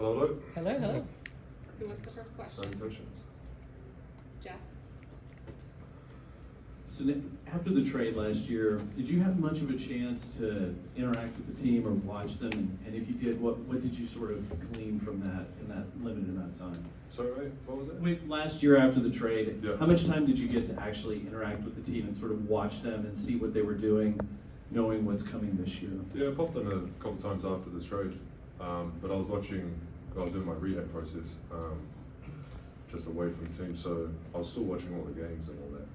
Hello. Hello. Who wants the first question? Salutations. Jeff? So after the trade last year, did you have much of a chance to interact with the team or watch them? And if you did, what did you sort of glean from that in that limited amount of time? Sorry, wait, what was it? Last year after the trade, Yeah. how much time did you get to actually interact with the team and sort of watch them and see what they were doing, knowing what's coming this year? Yeah, I popped in a couple times after the trade, but I was doing my rehab process, just away from the team, so I was still watching all the games and all that.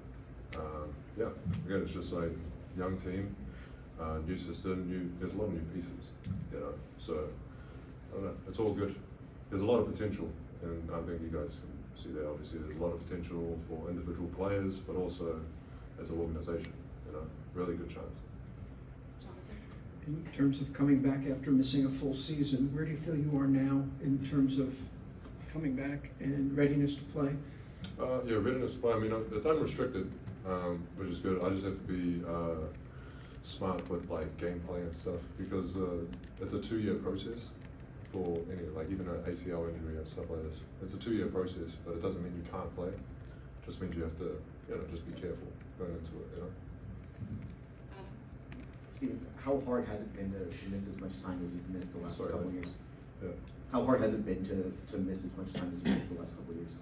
Yeah, again, it's just like young team, new system, there's a lot of new pieces, so I don't know, it's all good. There's a lot of potential, and I think you guys can see that. Obviously, there's a lot of potential for individual players, but also as an organization, really good chance. Jonathan? In terms of coming back after missing a full season, where do you feel you are now in terms of coming back and readiness to play? Yeah, readiness to play. I mean, it's unrestricted, which is good. I just have to be smart with like gameplay and stuff because it's a 2-year process for any, like even an ACL injury and stuff like this. It's a 2-year process, but it doesn't mean you can't play. It just means you have to, just be careful going into it. Adam? Steven, how hard has it been to miss as much time as you've missed the last Sorry, couple of years? Yeah. How hard has it been to miss as much time as you've missed the last couple of years?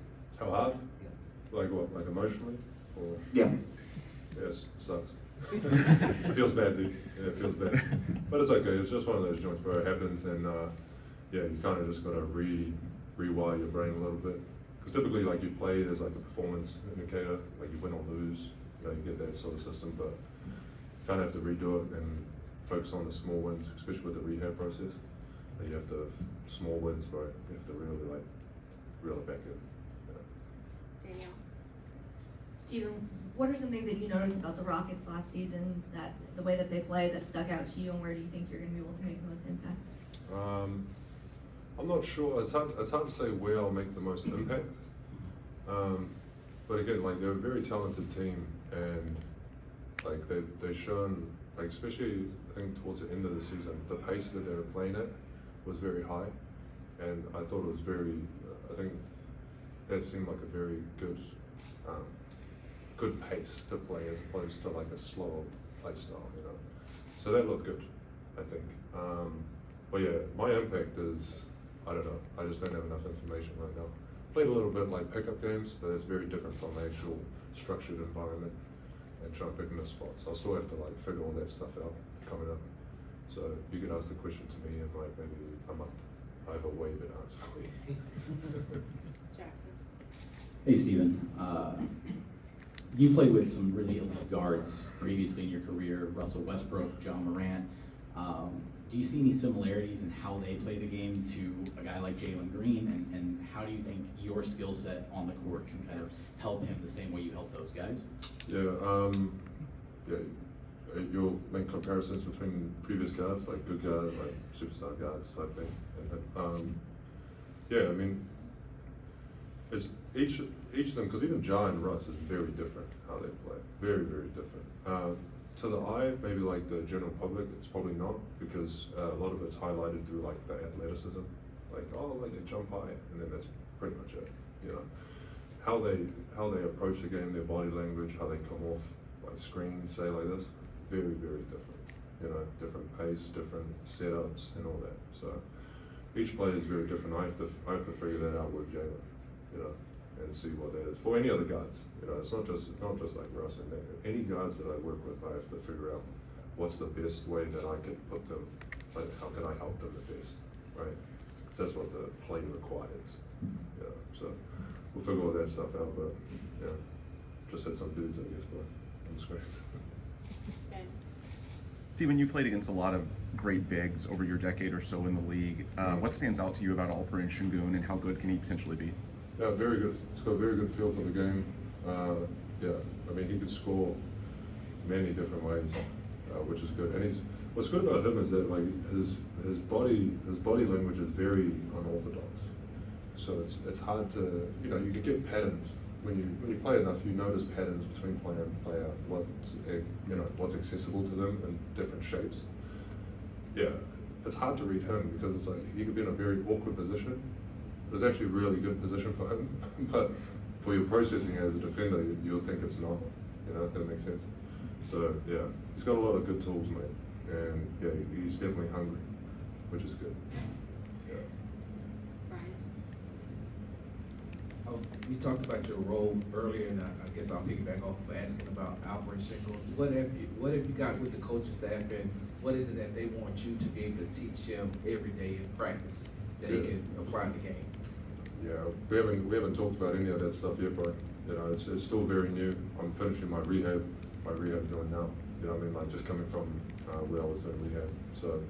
How hard? Yeah. Like what? Like emotionally? Or? Yeah. Yes, sucks. It feels bad, dude. Yeah, it feels bad. But it's okay. It's just one of those joints where it happens, and yeah, you kind of just gotta rewire your brain a little bit. Because typically, like you play, there's like a performance indicator, like you win or lose. You get that sort of system, but you kind of have to redo it and focus on the small wins, especially with the rehab process. You have to small wins, right? You have to really like reel it back in. Danielle? Steven, what are some things that you noticed about the Rockets last season, that the way that they played that stuck out to you, and where do you think you're going to be able to make the most impact? I'm not sure. It's hard to say where I'll make the most impact. But again, like they're a very talented team, and like they've shown, like especially I think towards the end of the season, the pace that they were playing at was very high, and I thought it was very. I think that seemed like a very good pace to play as opposed to like a slow play style, So that looked good, I think. But yeah, my impact is, I don't know, I just don't have enough information right now. Played a little bit like pickup games, but it's very different from the actual structured environment and trying to pick in the spots. I'll still have to like figure all that stuff out coming up. So you can ask the question to me in like maybe a month. I have a way better answer for you. Jackson? Hey, Steven. You played with some really elite guards previously in your career, Russell Westbrook, John Morant. Do you see any similarities in how they play the game to a guy like Jaylen Green, and how do you think your skill set on the court can kind of help him the same way you help those guys? Yeah, you'll make comparisons between previous guards, like good guards, like superstar guards type thing. Yeah, I mean, it's each of them, because even Ja and Russ is very different how they play, very, very different. To the eye, maybe like the general public, it's probably not, because a lot of it's highlighted through like the athleticism, like like they jump high, and then that's pretty much it. How they approach the game, their body language, how they come off like screen, say like this, very, very different. Different pace, different setups, and all that. So each player is very different. I have to figure that out with Jaylen, and see what that is. For any other guards, it's not just like Russ and that. Any guards that I work with, I have to figure out what's the best way that I can put them, like how can I help them the best, right? Because that's what the play requires. So we'll figure all that stuff out, but just had some dudes, I guess, but on the screens. Ben? Steven, you played against a lot of great bigs over your decade or so in the league. What stands out to you about Alperen Şengün, and how good can he potentially be? Yeah, very good. He's got a very good feel for the game. Yeah, I mean, he could score many different ways, which is good. And what's good about him is that like his body language is very unorthodox. So it's hard to you can get patterns when you play enough. You notice patterns between player and player. What's accessible to them in different shapes. Yeah, it's hard to read him because it's like he could be in a very awkward position. But it's actually a really good position for him. But for your processing as a defender, you'll think it's not. You know, if that makes sense. So yeah, he's got a lot of good tools, mate. And yeah, he's definitely hungry, which is good. Yeah. Brian, You talked about your role earlier, and I guess I'll piggyback off of asking about Alfred Shingle. What have you got with the coaching staff, and what is it that they want you to be able to teach him every day in practice that he can apply in the game? Yeah, we haven't talked about any of that stuff yet, but you know, it's still very new. I'm finishing my rehab joint now. You know what I mean? Like just coming from where I was doing rehab. So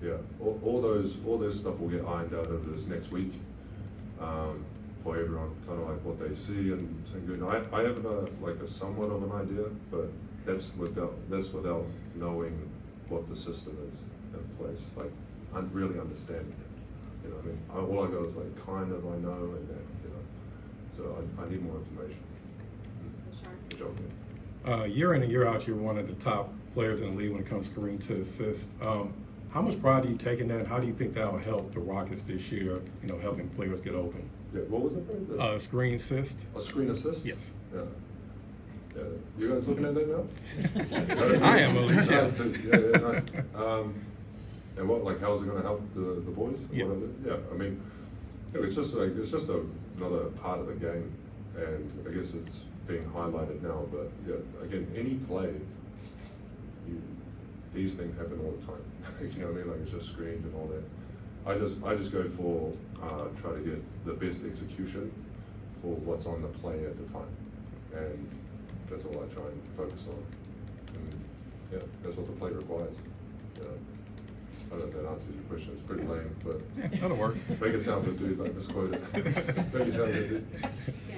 yeah, all those stuff will get ironed out over this next week. For everyone, kind of like what they see and good. I have like a somewhat of an idea, but that's without knowing what the system is in place. Like I'm really understanding it. You know what I mean? All I got is like kind of I know and then, you know. So I need more information. Bashar, Good job, man. Year in and year out, you're one of the top players in the league when it comes to screen to assist. How much pride do you take in that? And how do you think that'll help the Rockets this year? You know, helping players get open. Yeah, what was it? Screen assist. A screen assist? Yes. Yeah. Yeah. You guys looking at that now? I am, at least, Nice, yeah. dude. Yeah, nice. And what, like, how's it going to help the boys? Yes. Yeah, I mean, look, it's just another part of the game, and I guess it's being highlighted now. But yeah, again, any play, these things happen all the time. You know what I mean? Like it's just screens and all that. I just go for try to get the best execution for what's on the play at the time, and that's all I try and focus on. And yeah, that's what the play requires. You know, I don't know if that answers your question. It's pretty lame, but Yeah, that'll work. make it sound good, dude. Like misquoted. Make it sound good, dude. yeah.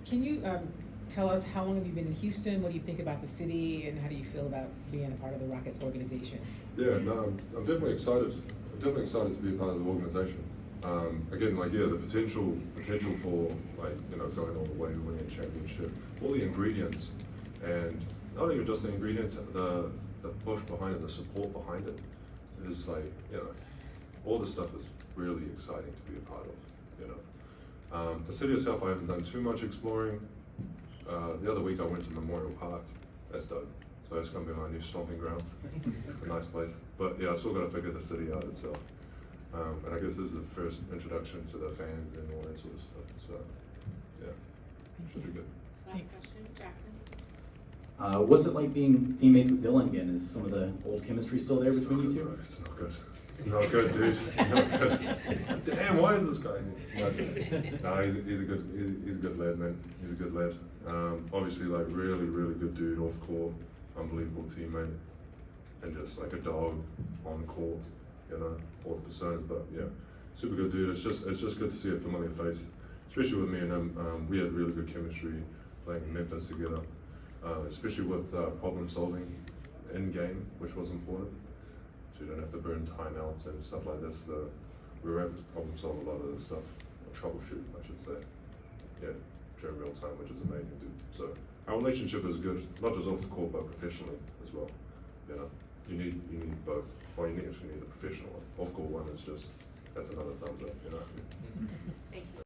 Can you tell us how long have you been in Houston? What do you think about the city, and how do you feel about being a part of the Rockets organization? Yeah, no, I'm definitely excited. I'm definitely excited to be a part of the organization. Again, like yeah, the potential for like you know going all the way, winning a championship, all the ingredients, and not even just the ingredients, the push behind it, the support behind it, is like you know, all this stuff is really exciting to be a part of. You know, the city itself, I haven't done too much exploring. The other week I went to Memorial Park. That's dope. So that's gonna be my new stomping grounds. It's a nice place. But yeah, I still gotta figure the city out itself. And I guess this is the first introduction to the fans and all that sort of stuff. So yeah, should be good. Last question, Jackson. What's it like being teammates with Dillon again? Is some of the old chemistry still there between you two? It's not good. It's not good, dude. It's not good. Damn, why is this guy here? No, he's a good lad, man. He's a good lad. Obviously, like really good dude off court, unbelievable teammate, and just like a dog on court. You know, all the personas. But yeah, super good dude. It's just good to see a familiar face, especially with me and him. We had really good chemistry playing in Memphis together, especially with problem solving in game, which was important. So you don't have to burn timeouts and stuff like this. We were able to problem solve a lot of the stuff, or troubleshoot, I should say. Yeah, during real time, which is amazing, dude. So our relationship is good, not just off the court, but professionally as well. You know, you need both. Well, you actually need the professional one. Off court one is just that's another thumbs up. You know. Thank you.